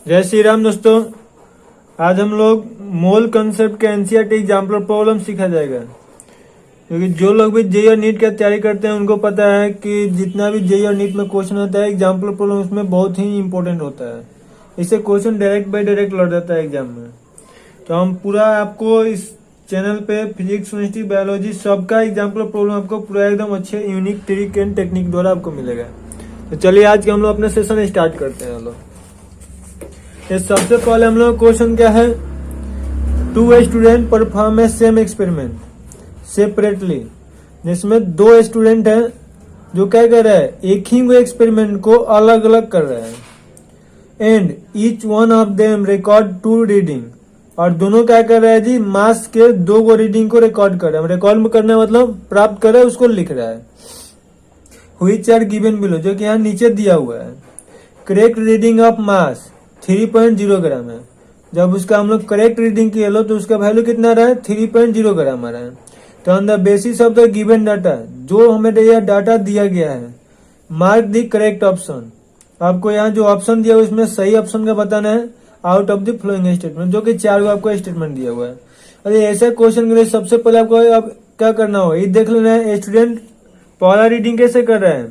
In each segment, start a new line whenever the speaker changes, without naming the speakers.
जय श्री राम दोस्तों। आज हम लोग मोल कंसेप्ट के एनसीईआरटी एग्जाम्पल प्रॉब्लम सीखा जाएगा, क्योंकि जो लोग भी जेईई और नीट की तैयारी करते हैं उनको पता है कि जितना भी जेईई और नीट में क्वेश्चन होता है एग्जाम्पल प्रॉब्लम उसमें बहुत ही इंपॉर्टेंट होता है। इससे क्वेश्चन डायरेक्ट बाय डायरेक्ट लौट जाता है एग्जाम में। तो हम पूरा आपको इस चैनल पे फिजिक्स, केमिस्ट्री, बायोलॉजी सबका एग्जाम्पल प्रॉब्लम आपको पूरा एकदम अच्छे यूनिक ट्रिक एंड टेक्निक द्वारा आपको मिलेगा। तो चलिए आज के हम लोग अपने सेशन स्टार्ट करते हैं। लोग ये सबसे पहले हम लोग क्वेश्चन क्या है, 2 student perform a same experiment separately, जिसमें 2 स्टूडेंट हैं जो क्या कर रहे हैं, एक ही वो एक्सपेरिमेंट को अलग अलग कर रहे हैं। And each one of them record 2 reading, और दोनों क्या कर रहे हैं जी, मास के 2 गो रीडिंग को रिकॉर्ड कर रहे हैं। रिकॉर्ड करना मतलब प्राप्त कर रहे हैं, उसको लिख रहा है। व्हिच आर गिवन बिलो, जो कि यहाँ नीचे दिया हुआ है। करेक्ट रीडिंग ऑफ मास 3.0 ग्राम है। जब उसका हम लोग करेक्ट रीडिंग किया लो तो उसका वैल्यू कितना रहा है, 3.0 ग्राम आ रहा है। तो on the basis of the given data, जो हमें यह डाटा दिया गया है, मार्क द करेक्ट ऑप्शन। आपको यहाँ जो ऑप्शन दिया हुआ है उसमें सही ऑप्शन का बताना है out of the following statement, जो कि 4 को आपको स्टेटमेंट दिया हुआ है। अरे ऐसे क्वेश्चन के लिए सबसे पहले आपको अब क्या करना होगा, ये देख लेना है स्टूडेंट पहला रीडिंग कैसे कर रहे हैं।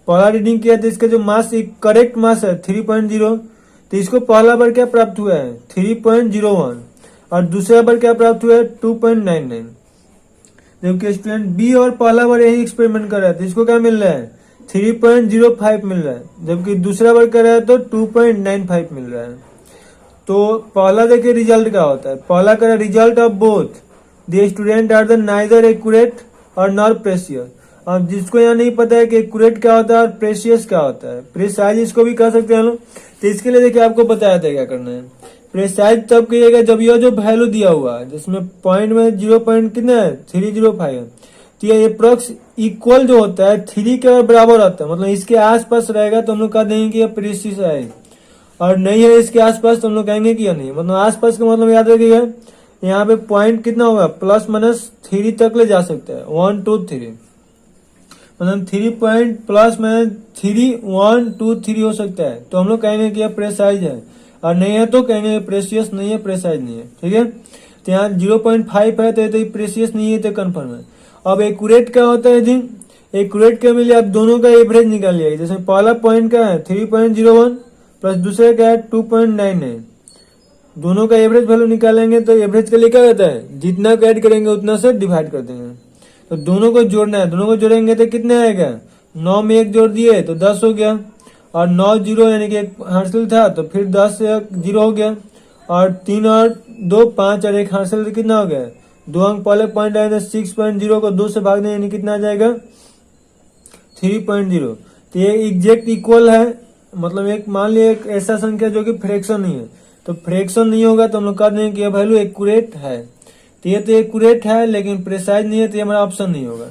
पहला रीडिंग किया तो इसका जो मास करेक्ट मास है 3.0, तो इसको पहला बार क्या प्राप्त हुआ है 3.01, और दूसरा बार क्या प्राप्त हुआ है 2.99। जबकि स्टूडेंट बी और पहला बार यही एक्सपेरिमेंट कर रहा है तो इसको क्या मिल रहा है 3.05 मिल रहा है, जबकि दूसरा बार कर रहा है तो 2.95 मिल रहा है। तो पहला देखिए रिजल्ट क्या होता है, पहला का result of both the student are the neither accurate और नॉर प्रेसियस। अब जिसको यहाँ नहीं पता है कि एक्यूरेट क्या होता है और प्रेसियस क्या होता है, प्रेसाइज इसको भी कह सकते हैं लोग। तो इसके लिए देखिए आपको बताया था क्या करना है। प्रेसाइज तब कहिएगा जब यह जो वैल्यू दिया हुआ है, जिसमें पॉइंट में 0 पॉइंट कितना है 305 है, तो ये अप्रोक्स इक्वल जो होता है 3 के बराबर होता है, मतलब इसके आसपास रहेगा तो हम लोग कह देंगे कि यह प्रेसिसाइज, और नहीं है इसके आसपास तो हम लोग कहेंगे कि यह नहीं। मतलब आसपास का मतलब याद रखिएगा, यहाँ पे पॉइंट कितना होगा प्लस माइनस 3 तक ले जा सकता है, 1 2 3, मतलब 3 पॉइंट प्लस माइनस 3 1 2 3 हो सकता है। तो हम लोग कहेंगे कि यह प्रेसाइज है, और नहीं है तो कहेंगे प्रेसियस नहीं है, प्रेसाइज नहीं है। ठीक है, तो यहाँ 0.5 है तो प्रेसियस नहीं है, तो कंफर्म है। अब एक्यूरेट क्या होता है जी, एक्यूरेट क्या मिले, आप दोनों का एवरेज निकाल लिया। जैसे पहला पॉइंट क्या है 3.01 प्लस दूसरे क्या है 2.99, दोनों का एवरेज वैल्यू निकालेंगे तो एवरेज के लिए क्या रहता है, जितना को ऐड करेंगे उतना से डिवाइड कर देंगे। तो दोनों को जोड़ना है, दोनों को जोड़ेंगे तो कितने आएगा, 9 में 1 जोड़ दिए तो 10 हो गया, और 9 0 यानी कि एक हासिल था तो फिर 10 से 0 हो गया, और 3 और 2 5 और 1 हासिल तो कितना हो गया 2 अंक पहले पॉइंट आए तो 6.0 को 2 से भाग दें यानी कितना आ जाएगा 3.0। तो ये एग्जैक्ट इक्वल है, मतलब एक मान लिया एक ऐसा संख्या जो कि फ्रैक्शन नहीं है, तो फ्रैक्शन नहीं होगा तो हम लोग कह देंगे कि यह वैल्यू एक्यूरेट है। तो ये तो एक्यूरेट है लेकिन प्रेसाइज नहीं है, तो ये हमारा ऑप्शन नहीं होगा।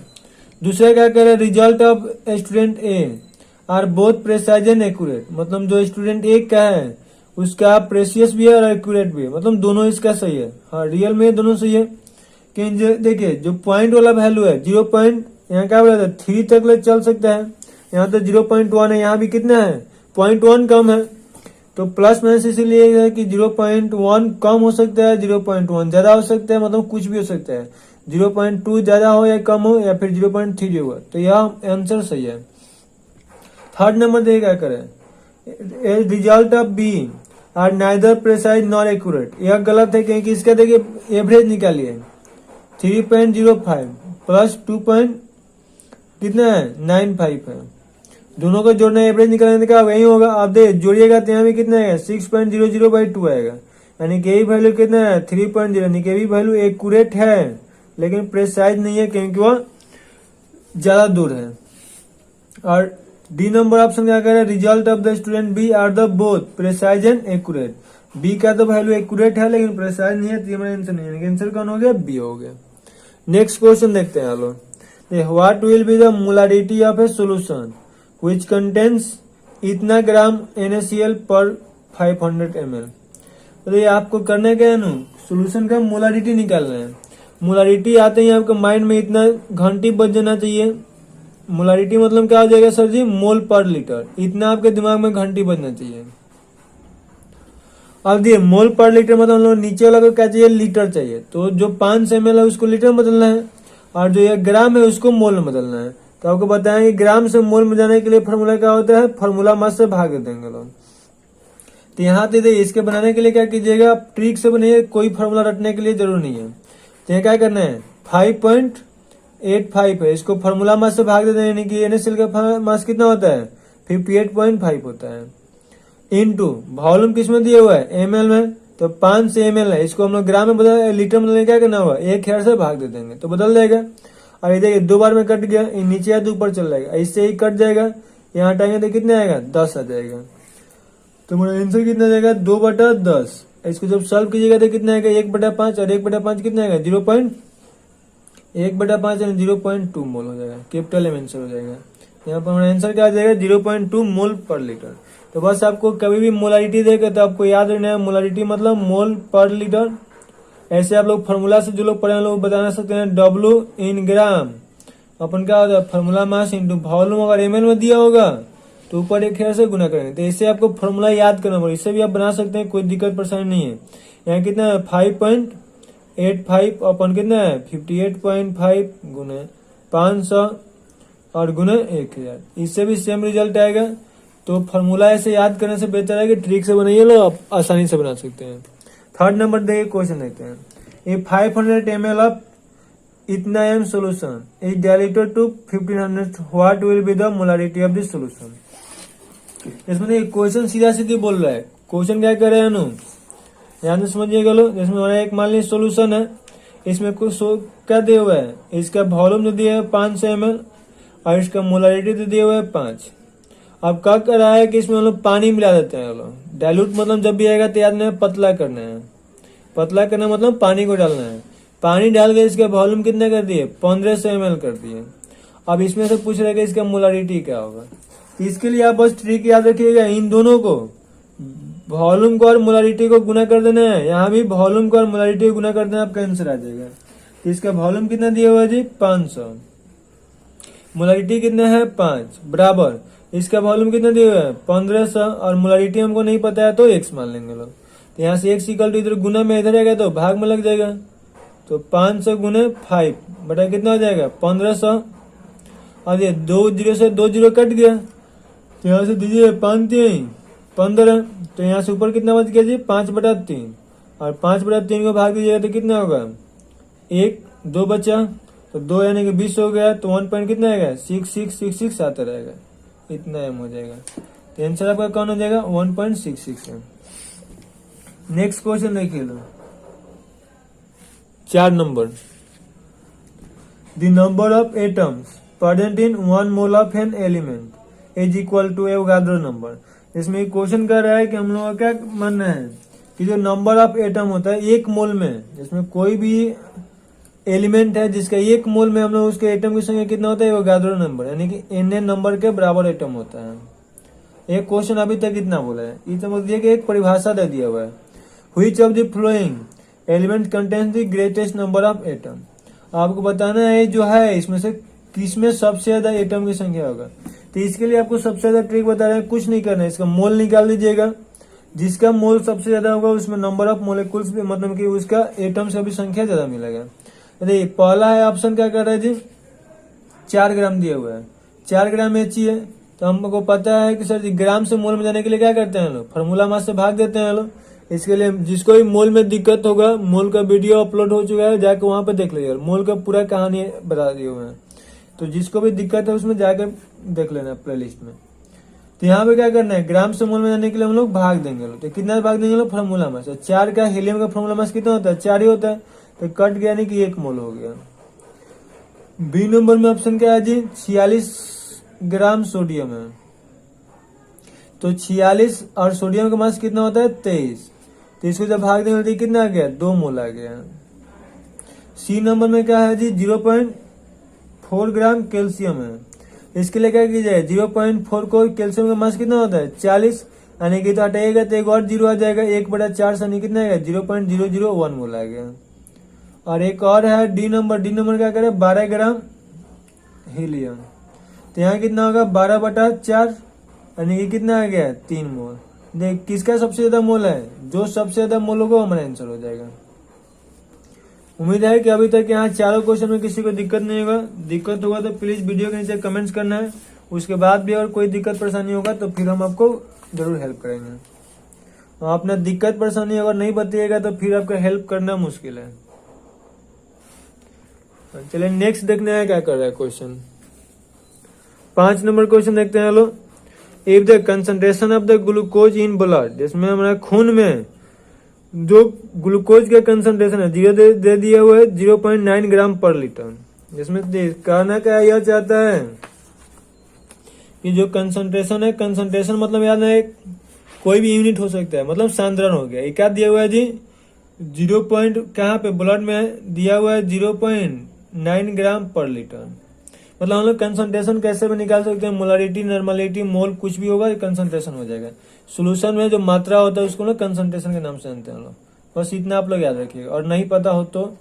दूसरा क्या कह रहे हैं, result of student A R both precise and accurate, मतलब जो स्टूडेंट ए का है उसका प्रेसियस भी है और एक्यूरेट भी है, मतलब दोनों इसका सही है। हाँ रियल में दोनों सही है। कि देखिए जो पॉइंट वाला वैल्यू है 0 पॉइंट, यहाँ क्या बोला था 3 तक ले चल सकता है, यहाँ तो 0.1 है, यहाँ भी कितना है 0.1 कम है, तो प्लस माइनस इसीलिए है कि 0.1 कम हो सकता है, 0.1 ज्यादा हो सकता है, मतलब कुछ भी हो सकता है, 0.2 ज्यादा हो या कम हो या फिर 0.3 होगा। तो यह आंसर सही है। थर्ड नंबर देखिए क्या करें, result of B are neither precise nor accurate, यह गलत है क्योंकि इसका देखिए एवरेज निकालिए 3.05 प्लस 2 कितना है 95 है, दोनों को जोड़ना एवरेज निकालने का वही होगा। आप देख जोड़िएगा तो यहाँ भी कितना आएगा 6.00/2 आएगा, यानी कि यही वैल्यू कितना है 3.0, यानी कि यही वैल्यू एक्यूरेट है लेकिन प्रेसाइज नहीं है क्योंकि वह ज्यादा दूर है। और डी नंबर ऑप्शन क्या कह रहा है, result of the student B are the both precise and accurate, B का तो वैल्यू एक्यूरेट है लेकिन प्रेसाइज नहीं है, तो हमारा आंसर नहीं है, आंसर कौन हो गया बी हो गया। नेक्स्ट क्वेश्चन देखते हैं। Hello, what will be the molarity of a solution which contains इतना ग्राम NaCl per 500 ml। तो ये आपको करने का है ना, सोल्यूशन का मोलारिटी निकालना है। मोलारिटी आते ही आपके माइंड में इतना घंटी बज जाना चाहिए। मोलारिटी मतलब क्या हो जाएगा सर जी, मोल पर लीटर, इतना आपके दिमाग में घंटी बजना चाहिए। अब देखिए मोल पर लीटर मतलब हम लोग नीचे वाला को क्या चाहिए, लीटर चाहिए। तो जो 500 ml है उसको लीटर में बदलना है, और जो 1 ग्राम है उसको मोल में बदलना है। तो आपको बताएं कि ग्राम से मोल में जाने के लिए फॉर्मूला क्या होता है, फॉर्मूला मास से भाग देंगे लोग। तो यहाँ पे देखिए इसके बनाने के लिए क्या कीजिएगा, आप ट्रिक से बनाइए, कोई फॉर्मूला रटने के लिए जरूर नहीं है। तो यहाँ क्या करना है, 5.85 है, इसको फॉर्मूला मास से भाग देते हैं, यानी कि NaCl का मास कितना होता है, 58.5 होता है। इनटू वॉल्यूम किस में दिया हुआ है, ml में, तो 500 ml है, इसको हम लोग ग्राम में बदल, लीटर में क्या करना होगा, 1 से भाग दे देंगे तो बदल जाएगा। और ये देखिए 2 बार में कट गया, ये नीचे या तो ऊपर चल जाएगा, इससे ही कट जाएगा, यहाँ हटाएंगे तो कितना आएगा, 10 आ जाएगा। तो मेरा आंसर कितना आ जाएगा, 2/10। इसको जब सॉल्व कीजिएगा तो कितना आएगा, 1/5, और 1/5 कितना आएगा, 1/5 यानी 0.2 मोल हो जाएगा, कैपिटल M आंसर हो जाएगा। यहाँ पर हमारा आंसर क्या आ जाएगा, 0.2 मोल पर लीटर। तो बस आपको कभी भी मोलारिटी देगा तो आपको याद रखना है, मोलारिटी मतलब मोल पर लीटर। ऐसे आप लोग फॉर्मूला से जो लोग पढ़े हैं लोग बता सकते हैं, W इन ग्राम अपन क्या होता है, फॉर्मूला मास इंटू वॉल्यूम, अगर ml में दिया होगा तो ऊपर 1 से गुना करेंगे। तो इससे आपको फॉर्मूला याद करना पड़ेगा, इससे भी आप बना सकते हैं, कोई दिक्कत परेशानी नहीं है। यहाँ कितना है, 5.85 अपन कितना है, 58.5 गुने 500 और गुने 1000, इससे भी सेम रिजल्ट आएगा। तो फॉर्मूला ऐसे याद करने से बेहतर है कि ट्रिक से बनाइए, लो आप आसानी से बना सकते हैं। थर्ड नंबर देखिए, क्वेश्चन देखते हैं। ए 500 ml ऑफ इतना M solution is diluted to 1500, what will be the molarity of this solution. इसमें देखिए क्वेश्चन सीधा सीधी बोल रहा है, क्वेश्चन क्या कर रहे हैं, ध्यान से समझिएगा लो। जिसमें हमारा एक मान लीजिए सोल्यूशन है, इसमें कुछ क्या दिया हुआ है, इसका वॉल्यूम जो दिया है 500 ml और इसका मोलारिटी तो दिया हुआ है 5। अब क्या कर रहा है कि इसमें हम लोग पानी मिला देते हैं लोग। डाइल्यूट मतलब जब भी आएगा तो याद नहीं, पतला करना है, पतला करना मतलब पानी को डालना है। पानी डाल के इसका वॉल्यूम कितना कर दिए, 1500 ml कर दिए। अब इसमें से पूछ रहे कि इसका मोलारिटी क्या होगा। तो इसके लिए आप बस ट्रिक याद रखिएगा, इन दोनों को, वॉल्यूम को और मोलारिटी को गुना कर देना है। यहाँ भी वॉल्यूम को और मोलारिटी को गुना कर देना, आपका आंसर आ जाएगा। तो इसका वॉल्यूम कितना दिया हुआ है जी, 500, मोलारिटी कितना है 5, बराबर इसका वॉल्यूम कितना दिया हुआ है 1500, और मोलारिटी हमको नहीं पता है तो x मान लेंगे लोग। तो यहाँ से x इक्वल टू इधर गुना में इधर आएगा तो भाग में लग जाएगा। तो 500 गुने 5 बटा कितना हो जाएगा 1500, और ये 2 0 से 2 0 कट गया, तो यहाँ से दीजिए 5 3 15। तो यहाँ से ऊपर कितना बच गया जी, 5/3, और 5/3 को भाग दीजिएगा तो कितना होगा, 1 2 बचा, तो 2 यानी कि 20 हो गया। तो 1 पॉइंट कितना आएगा, 6666 आता रहेगा, इतना एम हो जाएगा। तो आंसर आपका कौन हो जाएगा, 1.66 है। नेक्स्ट क्वेश्चन देखिए लो, 4 number. The number of atoms present in 1 mole of an element is equal to Avogadro number. इसमें क्वेश्चन कर रहा है कि हम लोग का क्या मानना है कि जो नंबर ऑफ एटम होता है 1 मोल में, जिसमें कोई भी एलिमेंट है जिसका 1 मोल में हम लोग उसके एटम की संख्या कितना होता है, एवोगाड्रो नंबर, यानी कि N नंबर के बराबर एटम होता है। एक क्वेश्चन अभी तक इतना बोला है, ये समझ दिया कि एक परिभाषा दे दिया हुआ है, which of the flowing element contains the greatest number of atom. आपको बताना है जो है इसमें से किसमें सबसे ज्यादा एटम की संख्या होगा। तो इसके लिए आपको सबसे ज्यादा ट्रिक बता रहे हैं, कुछ नहीं करना है, इसका मोल निकाल दीजिएगा, जिसका मोल सबसे ज्यादा होगा उसमें नंबर ऑफ मोलिक्यूल्स भी, मतलब कि उसका एटम्स का भी संख्या ज्यादा मिलेगा। देखिए पहला है ऑप्शन क्या कर रहा है जी, 4 ग्राम दिया हुआ है, 4 ग्राम He है। तो हमको पता है कि सर जी ग्राम से मोल में जाने के लिए क्या करते हैं लोग, फॉर्मूला मास से भाग देते हैं लोग। इसके लिए जिसको भी मोल में दिक्कत होगा, मोल का वीडियो अपलोड हो चुका है, जाके वहां पे देख लीजिएगा, मोल का पूरा कहानी बता दिए हुए हैं। तो जिसको भी दिक्कत है उसमें जाके देख लेना प्लेलिस्ट में। तो यहाँ पे क्या करना है, ग्राम से मोल में जाने के लिए हम लोग भाग देंगे लोग। तो कितना भाग देंगे लोग, फॉर्मूला मास। 4 का हीलियम का फॉर्मूला मास कितना होता है, 4 ही होता है, तो कट गया नहीं कि 1 मोल हो गया। बी नंबर में ऑप्शन क्या है जी, 46 ग्राम सोडियम है। तो 46 और सोडियम का मास कितना होता है 23, तो इसको जब भाग देंगे तो कितना आ गया, 2 मोल आ गया। सी नंबर में क्या है जी, 0.4 ग्राम कैल्शियम है। इसके लिए क्या कीजिए, 0.4 को कैल्शियम का मास कितना होता है 40, यानी कि तो हटाइएगा तो एक और 0 आ जाएगा, 1/4 से कितना आएगा 0.001 मोल आ गया। और एक और है डी नंबर, डी नंबर क्या करे 12 ग्राम हीलियम। तो यहाँ कितना होगा 12/4, यानी कि कितना आ गया 3 मोल। देख किसका सबसे ज्यादा मोल है, जो सबसे ज्यादा मोल होगा वो हमारा आंसर हो जाएगा। उम्मीद है कि अभी तक यहाँ चारों क्वेश्चन में किसी को दिक्कत नहीं होगा। दिक्कत होगा तो प्लीज वीडियो के नीचे कमेंट्स करना है। उसके बाद भी अगर कोई दिक्कत परेशानी होगा तो फिर हम आपको जरूर हेल्प करेंगे। आप अपना दिक्कत परेशानी अगर नहीं बताइएगा तो फिर आपका हेल्प करना मुश्किल है। चलिए नेक्स्ट देखने हैं क्या कर रहा है क्वेश्चन। 5 नंबर क्वेश्चन देखते हैं। Hello, if the concentration of the glucose in blood, जिसमें हमारा खून में जो ग्लूकोज का कंसंट्रेशन है दे दिया हुआ है 0.9 ग्राम पर लीटर। जिसमें कहना क्या यह चाहता है कि जो कंसंट्रेशन है, कंसंट्रेशन मतलब याद है कोई भी यूनिट हो सकता है, मतलब सांद्रण हो गया। क्या दिया हुआ है जी 0 पॉइंट कहाँ पे ब्लड में दिया हुआ है 0.9 ग्राम पर लीटर। मतलब हम लोग कंसंट्रेशन कैसे भी निकाल सकते हैं, मोलारिटी, नॉर्मलिटी, मोल कुछ भी होगा कंसंट्रेशन हो जाएगा। सोल्यूशन में जो मात्रा होता है उसको ना कंसंट्रेशन के नाम से जानते हैं हम लोग। बस इतना आप लोग याद रखिएगा, और नहीं पता हो तो।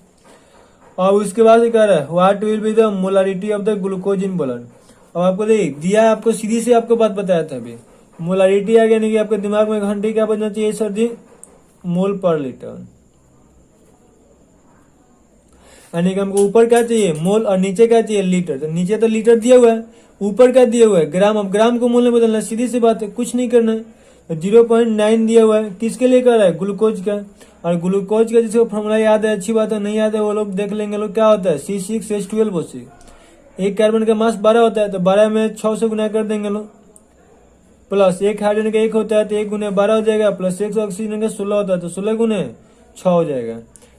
और उसके बाद कह रहा है what will be the molarity of the glucose in blood. अब आपको देख दिया है, आपको सीधी से आपको बात बताया था अभी। मोलारिटी आ गया, नहीं कि आपके दिमाग में घंटे क्या बजना चाहिए सर जी, मोल पर लीटर। यानी कि हमको ऊपर क्या चाहिए मोल और नीचे क्या चाहिए लीटर। तो नीचे तो लीटर दिया हुआ है, ऊपर क्या दिया हुआ है ग्राम। अब ग्राम को मोल में बदलना है, सीधी सी बात है, कुछ नहीं करना है। तो 0.9 दिया हुआ है, किसके लिए कर रहा है ग्लूकोज का। और ग्लूकोज का जिसको फॉर्मूला याद है अच्छी बात है, नहीं याद है वो लोग देख लेंगे। लोग क्या होता है C6H12O6। एक कार्बन का मास 12 होता है, तो 12 में 6 से गुना कर देंगे लोग। प्लस एक हाइड्रोजन का 1 होता है तो 1 गुने 12 हो जाएगा। प्लस 1 ऑक्सीजन का 16 होता है तो 16 गुने 6 हो जाएगा।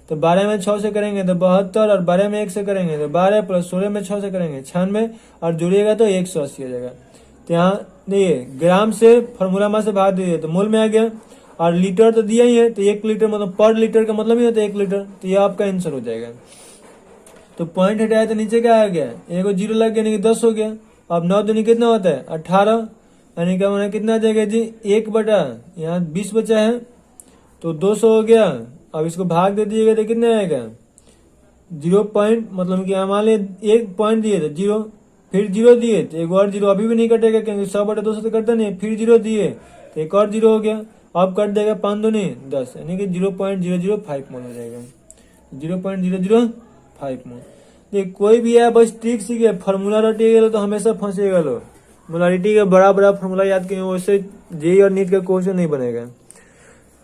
तो 12 में 6 से करेंगे तो 72, और 12 में 1 से करेंगे तो 12, प्लस 16 में 6 से करेंगे 96, और जोड़िएगा तो 180 हो जाएगा। तो यहाँ देखिए ग्राम से फॉर्मूला में से भाग दीजिए तो मोल में आ गया। और लीटर तो दिया ही है, तो 1 लीटर मतलब पर लीटर का मतलब ही होता है 1 लीटर। तो यह आपका आंसर हो जाएगा। तो पॉइंट हटाया तो नीचे क्या आ गया, एगो 0 लग गया, यानी कि 10 हो गया। अब 9 दूनी कितना होता है 18, यानी कि हमारा कितना आ जाएगा जी 1 बटा यहाँ 20 बचा है तो 200 हो गया। अब इसको भाग दे दीजिएगा तो कितना आएगा 0 पॉइंट, मतलब कि हमारे 1 पॉइंट दिए थे 0, फिर 0 दिए तो एक और 0 अभी भी नहीं कटेगा क्योंकि 100 बटा 200 तो कटता नहीं। फिर 0 दिए तो एक और 0 हो गया। अब कट देगा 5 दूनी 10, यानी कि 0.005 मोल हो जाएगा। 0.005 मोल। देख कोई भी है बस ट्रिक सीखे, फार्मूला रटिएगा तो हमेशा फंसेगा लो। मोलारिटी का बड़ा बड़ा फार्मूला याद किए, उससे जेई और नीट का क्वेश्चन नहीं बनेगा।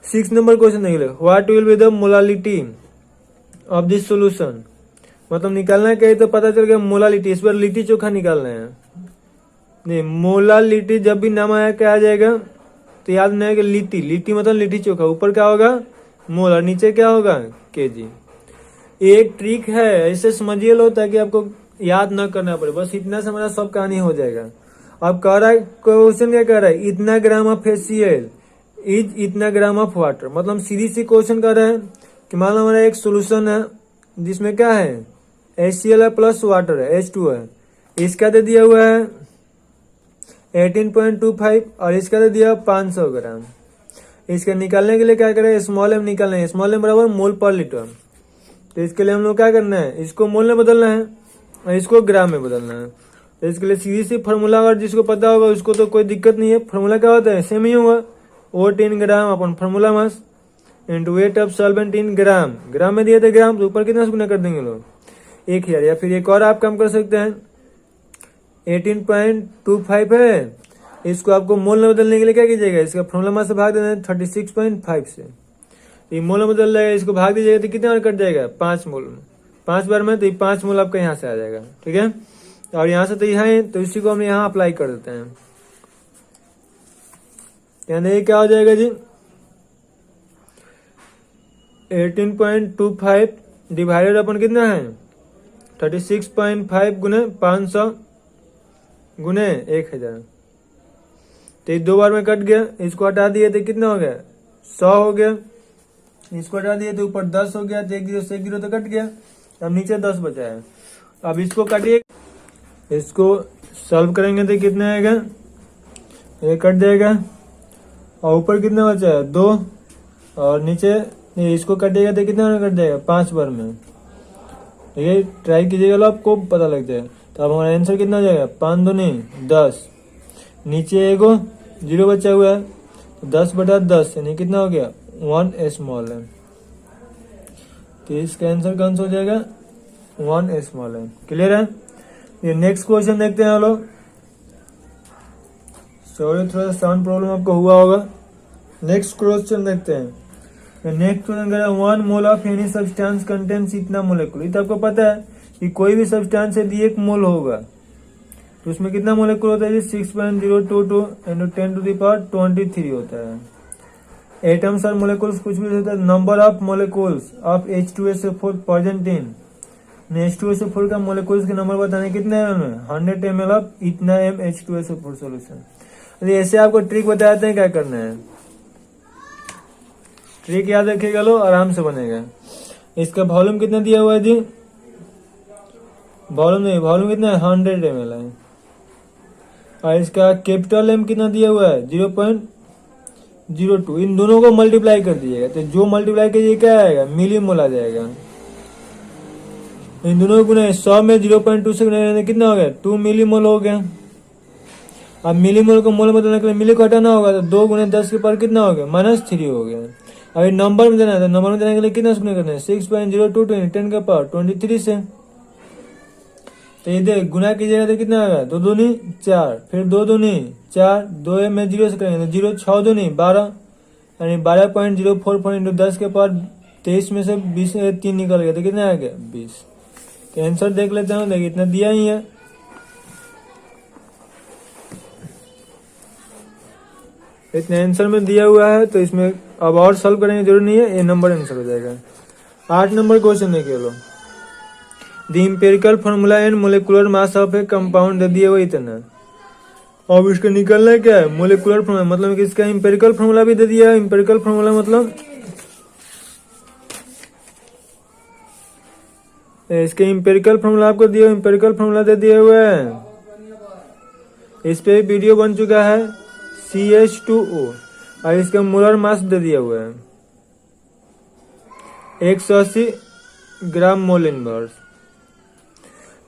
6 नंबर क्वेश्चन देख लो, what will be the molality of this solution. मतलब निकालना है कहीं तो पता चल गया मोलालिटी, इस पर लिट्टी चोखा निकालना है। नहीं मोलालिटी जब भी नाम आया क्या आ जाएगा तो याद नहीं है कि लिट्टी, लिट्टी मतलब लिट्टी चोखा। ऊपर क्या होगा मोल और नीचे क्या होगा केजी। एक ट्रिक है, ऐसे समझिए लो ताकि आपको याद न करना पड़े। बस इतना से हमारा सब कहानी हो जाएगा। अब कह रहा है क्वेश्चन क्या कह रहा है, इतना ग्राम ऑफ HCl इज इतना ग्राम ऑफ वाटर। मतलब सीधी सी क्वेश्चन कर रहा है कि मान लो हमारा एक सोल्यूशन है जिसमें क्या है HCl है प्लस वाटर है H2 है। इसका दे दिया हुआ है 18.25 और इसका दे दिया 500 ग्राम। इसका निकालने के लिए क्या करें स्मॉल एम निकालना है, स्मॉल एम बराबर मोल पर लीटर। तो इसके लिए हम लोग क्या करना है, इसको मोल में बदलना है और इसको ग्राम में बदलना है। तो इसके लिए सीधी सी फॉर्मूला अगर जिसको पता होगा उसको तो कोई दिक्कत नहीं है। फॉर्मूला क्या होता है सेम ही होगा, O10 ग्राम अपन formula mass into weight of solvent in gram. Gram में दिए थे ग्राम तो ऊपर कितना से गुना कर देंगे लोग 1000। या फिर एक और आप काम कर सकते हैं 18.25 है, इसको आपको मोल में बदलने के लिए क्या कीजिएगा इसका फॉर्मूला मास से भाग देना है 36.5 से। ये मोल में बदल जाएगा, इसको भाग दीजिएगा तो कितना कट जाएगा 5 मोल में, 5 बार में तो 5 मोल आपका यहाँ से आ जाएगा। ठीक है, और यहाँ से तो यहाँ है तो इसी को हम यहाँ अप्लाई कर देते हैं। यानी क्या हो जाएगा जी 18.25 डिवाइडेड अपन कितना है 36.5 गुने 500 गुने 1000। तो ये 2 बार में कट गया, इसको हटा दिए तो कितना हो गया 100 हो गया। इसको हटा दिए तो ऊपर 10 हो गया, तो 1 0 से 1 0 तो कट गया। अब नीचे 10 बचा है। अब इसको काटिए, इसको सॉल्व करेंगे तो कितना आएगा ये कट जाएगा। और ऊपर कितना बचा है 2 और नीचे इसको कटिएगा तो कितना कट जाएगा 5 बार में। ये ट्राई कीजिएगा आपको पता लग जाए। तो अब हमारा आंसर कितना हो जाएगा 5 दूनी 10, नीचे एगो 0 बचा हुआ है तो 10 बटा 10 यानी कितना हो गया 1 स्मॉल है। तो इसका आंसर कौन सा हो जाएगा? 1 स्मॉल है। क्लियर है? ये नेक्स्ट क्वेश्चन देखते हैं हम लोग। सॉरी थोड़ा साउंड प्रॉब्लम आपको हुआ होगा। नेक्स्ट क्वेश्चन देखते हैं। नेक्स्ट क्वेश्चन कह रहा है 1 mole of any substance contains इतना मोलिक्यूल। ये तो आपको पता है कि कोई भी सब्सटेंस यदि 1 मोल होगा तो उसमें कितना मोलिक्यूल होता है? 6.022 × 10⁻23 होता है। एटम्स और मोलिक्यूल्स कुछ भी होता है। Number of molecules of H2SO4 present in. H2SO4 का मोलिक्यूल्स के नंबर बताने कितने है उनमें? 100 ml ऑफ इतना H2SO4 सोल्यूशन। ऐसे आपको ट्रिक बताते हैं क्या करना है। ट्रिक याद रखिएगा, लो आराम से बनेगा। इसका वॉल्यूम कितना दिया हुआ है जी? वॉल्यूम कितना है? 100 ml है। और इसका कैपिटल एम कितना दिया हुआ है? 0.02। इन दोनों को मल्टीप्लाई कर दीजिएगा तो जो मल्टीप्लाई कीजिए क्या आएगा? मिलीमोल आ जाएगा। इन दोनों को गुना 100 में 0.2 से गुना कितना हो गया? 2 मिलीमोल हो गया। अब मिलीमोल को मोल में बदलने के लिए मिली को हटाना होगा तो 2 × 10 के पावर कितना हो गया? -3 हो गया। अभी नंबर में देना है तो नंबर में देने के लिए कितना से गुना करना है? 6.022 × 10 के पावर 23 से। तो ये देख गुना कीजिएगा तो कितना आएगा? 2 दूनी 4, फिर 2 दूनी 4, 2 में 0 से करेंगे तो 0, 6 दूनी 12, यानी 12.044 × 10 के पावर 23 में से 20 3 निकल गया तो कितना आ गया? 20। तो आंसर देख लेते हैं। देखिए इतना दिया ही है। इतने आंसर में दिया हुआ है तो इसमें अब और सॉल्व करने की जरूरत नहीं है, ये नंबर आंसर हो जाएगा। 8 नंबर क्वेश्चन देखिए लो। The empirical formula and molecular mass of a compound दे दिए हुए इतना। अब इसका निकलना क्या है? मोलिकुलर फॉर्मूला मतलब कि इसका इम्पेरिकल फॉर्मूला भी दे दिया है। इम्पेरिकल फॉर्मूला मतलब इसके इम्पेरिकल फॉर्मूला आपको दिया, इम्पेरिकल फॉर्मूला दे दिए हुए हैं। इस पे वीडियो बन चुका है CH2O और इसका मोलर मास दे दिया हुआ है 180 ग्राम मोल इनवर्स।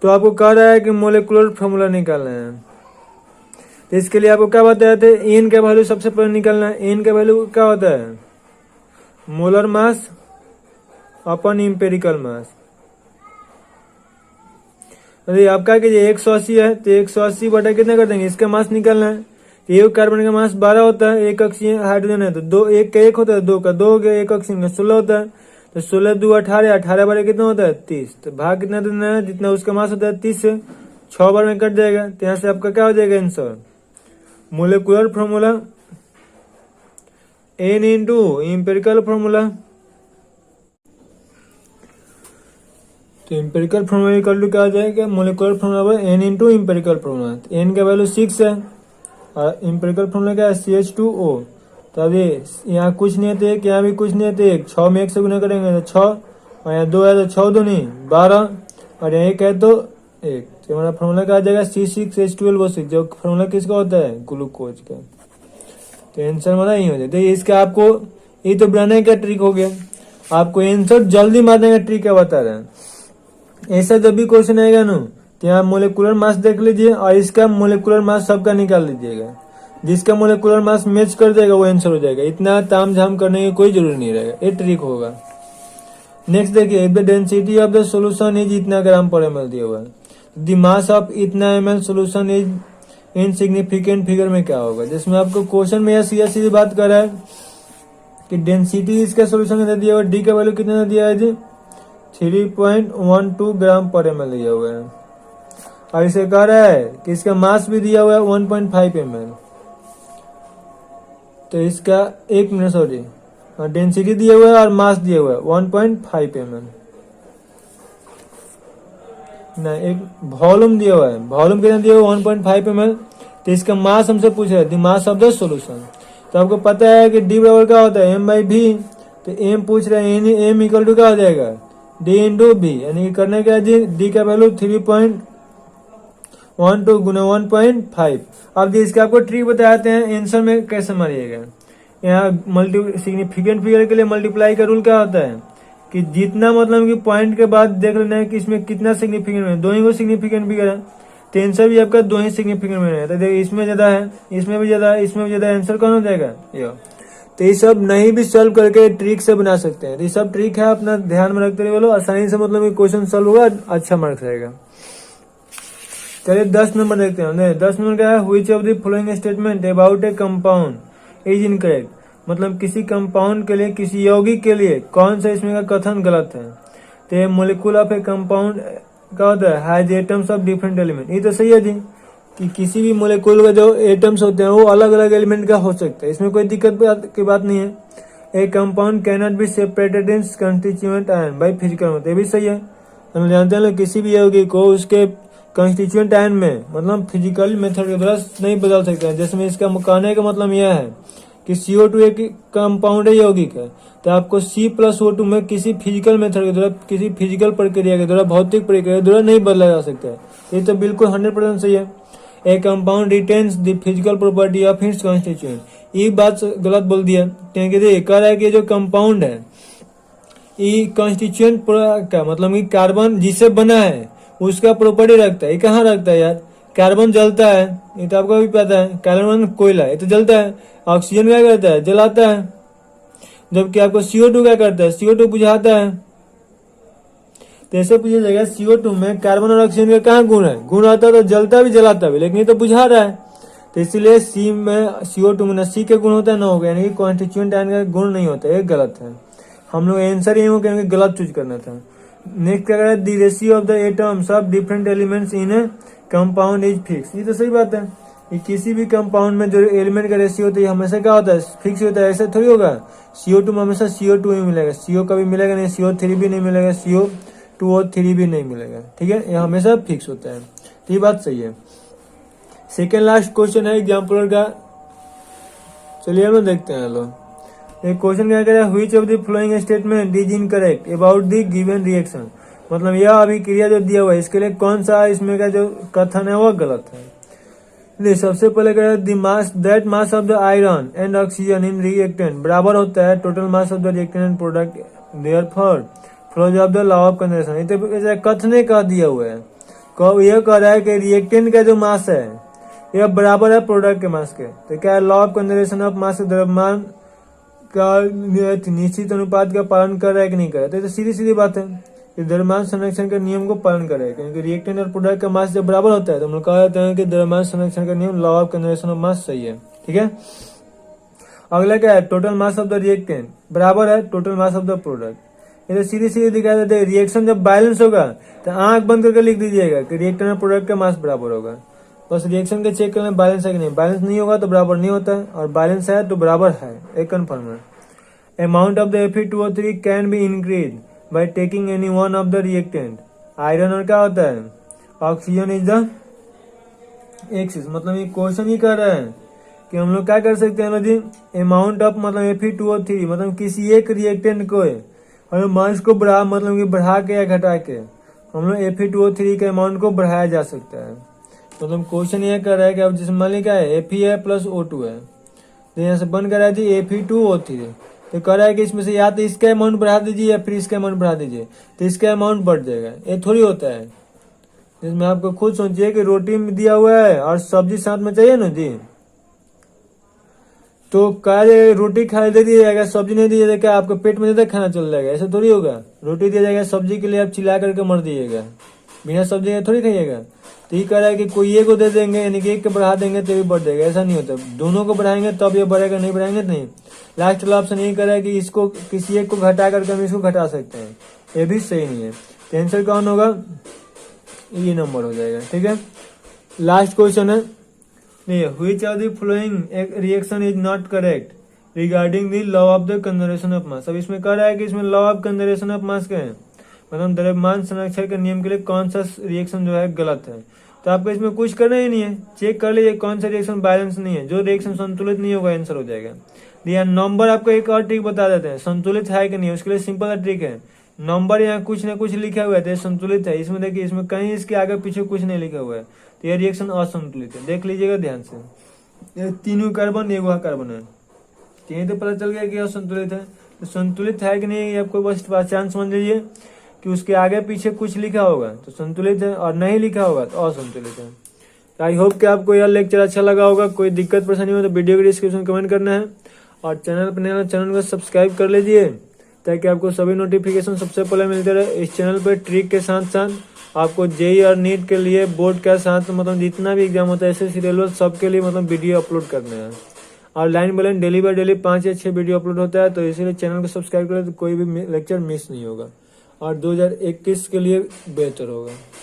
तो आपको कह रहा है कि मोलिकुलर फॉर्मूला निकालना है। तो इसके लिए आपको क्या बताया थे? एन का वैल्यू सबसे पहले निकालना है। एन का वैल्यू क्या होता है? मोलर मास अपन इम्पेरिकल मास। अरे आप क्या कीजिए 180 है तो 180 बटा कितना कर देंगे? इसका मास निकालना है। एक कार्बन का मास 12 होता है, एक ऑक्सीजन हाइड्रोजन है तो 2, एक का 1 होता है, 2 का 2 हो गया, एक ऑक्सीजन का 16 होता है तो 16 2 18, 18 बार कितना होता है? 30। तो भाग कितना देना है? जितना उसका मास होता है 30 से 6 बार में कट जाएगा। तो यहाँ से आपका क्या हो जाएगा answer? Molecular formula N into empirical formula. तो इम्पेरिकल फॉर्मूला इक्वल टू क्या हो जाएगा? Molecular formula N into empirical formula. N का वैल्यू 6 है और इम्पेरिकल फॉर्मूला क्या है? CH2O। तो अभी यहाँ कुछ नहीं है तो 1, यहाँ भी कुछ नहीं है तो 1, 6 में 1 से गुना करेंगे तो 6, और यहाँ 2 है तो 6 दूनी 12, और यहाँ 1 है तो 1। तो हमारा फॉर्मूला क्या आ जाएगा? C6H12O6, जो फॉर्मूला किसका होता है? ग्लूकोज का। तो आंसर हमारा यही हो जाता है। इसका आपको ये तो बनाने का ट्रिक हो गया। आपको आंसर जल्दी मारने का ट्रिक क्या बता रहे हैं। ऐसा जब भी क्वेश्चन आएगा ना तो यहाँ मोलिकुलर मास देख लीजिए और इसका मोलिकुलर मास सबका निकाल लीजिएगा। जिसका मोलिकुलर मास मैच कर जाएगा वो आंसर हो जाएगा। इतना ताम झाम करने की कोई जरूरत नहीं रहेगा, ये ट्रिक होगा। नेक्स्ट देखिए, the density of the solution is इतना ग्राम पर ml दिया हुआ है। द मास ऑफ इतना ml solution is insignificant figure में क्या होगा? जिसमें आपको क्वेश्चन में सीधी बात कर रहा है कि डेंसिटी इसका सोल्यूशन दे दिया हुआ, डी का वैल्यू कितना दिया है जी? 3.12 ग्राम पर ml दिया हुआ है। और इसे कह रहा है कि इसका मास भी दिया हुआ है 1.5 ml। तो इसका 1 मिनट सॉरी, डेंसिटी दिया हुआ है और मास दिया हुआ है 1.5 ml। नहीं, एक वॉल्यूम दिया हुआ है। वॉल्यूम कितना दिया हुआ है? 1.5 ml। तो इसका मास हमसे पूछ रहा है, the mass of the solution. तो आपको पता है कि डी बराबर क्या होता है? m/v। तो m पूछ रहे हैं, m इक्वल टू क्या हो जाएगा? d इंटू b, यानी करने का डी का वैल्यू 3.12 गुना 1.5। अब जी इसका आपको ट्रिक बताते हैं आंसर में कैसे मारिएगा। यहाँ सिग्निफिकेंट फिगर के लिए मल्टीप्लाई का रूल क्या होता है कि जितना मतलब कि पॉइंट के बाद देख लेना है कि इसमें कितना सिग्निफिकेंट है। 2 ही को सिग्निफिकेंट फिगर है तो आंसर भी आपका 2 ही सिग्निफिकेंट में है। तो देखिए इसमें ज्यादा है, इसमें भी ज्यादा है, इसमें भी ज्यादा, आंसर कौन हो जाएगा? ये। तो ये सब नहीं भी सॉल्व करके ट्रिक से बना सकते हैं। तो ये सब ट्रिक है, अपना ध्यान में रखते रहिए, आसानी से मतलब ये क्वेश्चन सॉल्व होगा, अच्छा मार्क्स रहेगा। चलिए 10 नंबर देखते हैं। 10 नंबर क्या है, which of the following statement about A compound is incorrect. मतलब किसी कंपाउंड के लिए, किसी यौगिक के लिए कौन सा इसमें का कथन गलत है। तो ये मोलिक्यूल ऑफ ए कंपाउंड क्या होता है, has atoms of different element. ये तो सही है जी, कि किसी भी मोलिक्यूल का जो एटम्स होते हैं वो अलग अलग एलिमेंट का हो सकता है, इसमें कोई दिक्कत की बात नहीं है। ए compound can not be separated in constituent ion by physical method, ये भी सही है। हम जानते हैं किसी भी यौगिक को उसके कंस्टिट्यूएंट आयन में मतलब फिजिकल मेथड के द्वारा नहीं बदल सकते हैं। जैसे में इसका कहने का मतलब यह है कि CO2 एक कंपाउंड है, यौगिक है, तो आपको C+O2 में किसी फिजिकल मेथड के द्वारा, किसी फिजिकल प्रक्रिया के द्वारा, भौतिक प्रक्रिया के द्वारा नहीं बदला जा सकता है। ये तो बिल्कुल 100% सही है। ए compound retains the physical property of its constituent, ये बात गलत बोल दिया, क्योंकि कह रहा है कि जो कंपाउंड है ये कॉन्स्टिट्यूएंट का मतलब कि कार्बन जिससे बना है उसका प्रॉपर्टी रखता है। ये कहाँ रखता है यार, कार्बन जलता है, ये तो आपको भी पता है, कार्बन कोयला ये तो जलता है। ऑक्सीजन क्या करता है, जलाता है। जबकि आपको CO2 क्या करता है, CO2 बुझाता है। तो ऐसे पूछा जाएगा CO2 में कार्बन और ऑक्सीजन का कहाँ गुण है, गुण आता है तो जलता भी जलाता भी, लेकिन ये तो बुझा रहा है। तो इसलिए C में CO2 में न C के गुण होता है न होगा, यानी कि कॉन्स्टिट्यूएंट आयन का गुण नहीं होता, ये गलत है। हम लोग आंसर यही होगा, गलत चूज करना था। नेक्स्ट क्या करें, the ratio of the atoms of different elements in A compound is fix. ये तो सही बात है, कि किसी भी कंपाउंड में जो एलिमेंट का रेशियो होता है हमेशा क्या होता है, फिक्स होता है। ऐसा थोड़ी होगा CO2 में हमेशा CO2 ही मिलेगा, CO कभी मिलेगा नहीं, CO3 भी नहीं मिलेगा, CO2O3 भी नहीं मिलेगा, ठीक है, ये हमेशा फिक्स होता है। तो ये बात सही है। सेकेंड लास्ट क्वेश्चन है एग्जाम्पलर का, चलिए हम देखते हैं। लो एक क्वेश्चन क्या करें, which of the following statement is incorrect about the given reaction. मतलब यह अभिक्रिया जो दिया हुआ है इसके लिए कौन सा इसमें का जो कथन है वो गलत है। सबसे पहले कह रहे mass that mass of the iron and oxygen in reactant बराबर होता है total mass of the reactant and product, therefore flows of the law of conservation. ये कथने का दिया हुआ है, यह कह रहा है कि रिएक्टेंट का जो मास है यह बराबर है प्रोडक्ट के मास के। तो क्या law of conservation of mass द्रव्यमान का निश्चित अनुपात का पालन कर रहा है कि नहीं कर रहा है। तो सीधी सीधी बात है कि द्रव्यमान संरक्षण के नियम को पालन करे, क्योंकि रिएक्टेंट और प्रोडक्ट का मास जब बराबर होता है तो हम लोग कहते हैं कि द्रव्यमान संरक्षण का नियम law of conservation of mass सही है, ठीक है। अगला क्या है, total mass of the reactant बराबर है total mass of the product. ये तो सीधी सीधी दिखाई देते हैं, रिएक्शन जब बैलेंस होगा तो आंख बंद करके लिख दीजिएगा कि रिएक्टेंट और प्रोडक्ट का मास बराबर होगा। बस रिएक्शन के चेक करना बैलेंस है कि नहीं, बैलेंस नहीं होगा तो बराबर नहीं होता है, और बैलेंस है तो बराबर है, एक कन्फर्म है। Amount of the Fe2O3 can be increase by taking any one of the reactant. Iron और क्या होता है, ऑक्सीजन इज द एक्सिस। मतलब ये क्वेश्चन ही कर रहा है कि हम लोग क्या कर सकते हैं जी, अमाउंट ऑफ मतलब Fe2O3 मतलब किसी एक रिएक्टेंट को हम मास को बढ़ा मतलब कि बढ़ा के या घटा के हम लोग Fe2O3 के अमाउंट को बढ़ाया जा सकता है। मतलब क्वेश्चन ये कर रहा है कि अब जिसमें मान ली क्या है Fe है प्लस O2 है, तो यहाँ से बन कर रहा है जी Fe2O3, तो कह रहा है कि इसमें से या तो इसका अमाउंट बढ़ा दीजिए या फिर इसका अमाउंट बढ़ा दीजिए, तो इसका अमाउंट बढ़ जाएगा। ये थोड़ी होता है, जिसमें आपको खुद सोचिए कि रोटी में दिया हुआ है और सब्जी साथ में चाहिए ना जी, तो कह रहे रोटी खा दे दिया जाएगा, सब्जी नहीं दिया जाएगा, क्या आपको पेट में ज्यादा खाना चल जाएगा, ऐसा थोड़ी होगा। रोटी दिया जाएगा, सब्जी के लिए आप चिल्ला करके मर दिएगा, बिना सब्जी का थोड़ी खाइएगा। तो ये कह रहा है कि कोई एक को दे देंगे यानी कि एक को बढ़ा देंगे तो भी बढ़ जाएगा, ऐसा नहीं होता। दोनों को बढ़ाएंगे तब ये बढ़ेगा, नहीं बढ़ाएंगे तो नहीं। लास्ट वाला ऑप्शन यही कर रहा है कि इसको किसी एक को घटा करके हम इसको घटा सकते हैं, ये भी सही नहीं है। तो आंसर कौन होगा, ये नंबर हो जाएगा, ठीक है। लास्ट क्वेश्चन है, which of the following reaction is not correct regarding the law of the conservation of mass. अब इसमें कह रहा है कि इसमें law of conservation of mass क्या है, मतलब द्रव्यमान संरक्षण के नियम के लिए कौन सा रिएक्शन जो है गलत है। तो आपको इसमें कुछ करना ही नहीं है, चेक कर लीजिए कौन सा रिएक्शन बैलेंस नहीं है, जो रिएक्शन संतुलित नहीं होगा आंसर हो जाएगा। या नंबर आपको एक और ट्रिक बता देते हैं, संतुलित है कि नहीं, उसके लिए सिंपल सा ट्रिक है, नंबर यहाँ कुछ ना कुछ लिखा हुआ है तो संतुलित है। इसमें देखिए इसमें कहीं इसके आगे पीछे कुछ नहीं लिखा हुआ है, तो यह रिएक्शन असंतुलित है, देख लीजिएगा ध्यान से। ये तीनों कार्बन एगो कार्बन है, तो यही तो पता चल गया कि असंतुलित है। तो संतुलित है कि नहीं आपको बस पहचान समझ लीजिए कि उसके आगे पीछे कुछ लिखा होगा तो संतुलित है, और नहीं लिखा होगा तो असंतुलित है। आई होप कि आपको यह लेक्चर अच्छा लगा होगा। कोई दिक्कत परेशानी हो तो वीडियो के डिस्क्रिप्शन में कमेंट करना है, और चैनल पर नया चैनल को सब्सक्राइब कर लीजिए ताकि आपको सभी नोटिफिकेशन सबसे पहले मिलते रहे। इस चैनल पर ट्रिक के साथ साथ आपको जेईई और नीट के लिए बोर्ड के साथ मतलब जितना भी एग्जाम होता है एसएससी रेलवे सबके लिए मतलब वीडियो अपलोड करने हैं। और line by line daily by daily 5 या 6 वीडियो अपलोड होता है, तो इसीलिए चैनल को सब्सक्राइब करें तो कोई भी लेक्चर मिस नहीं होगा और 2021 के लिए बेहतर होगा।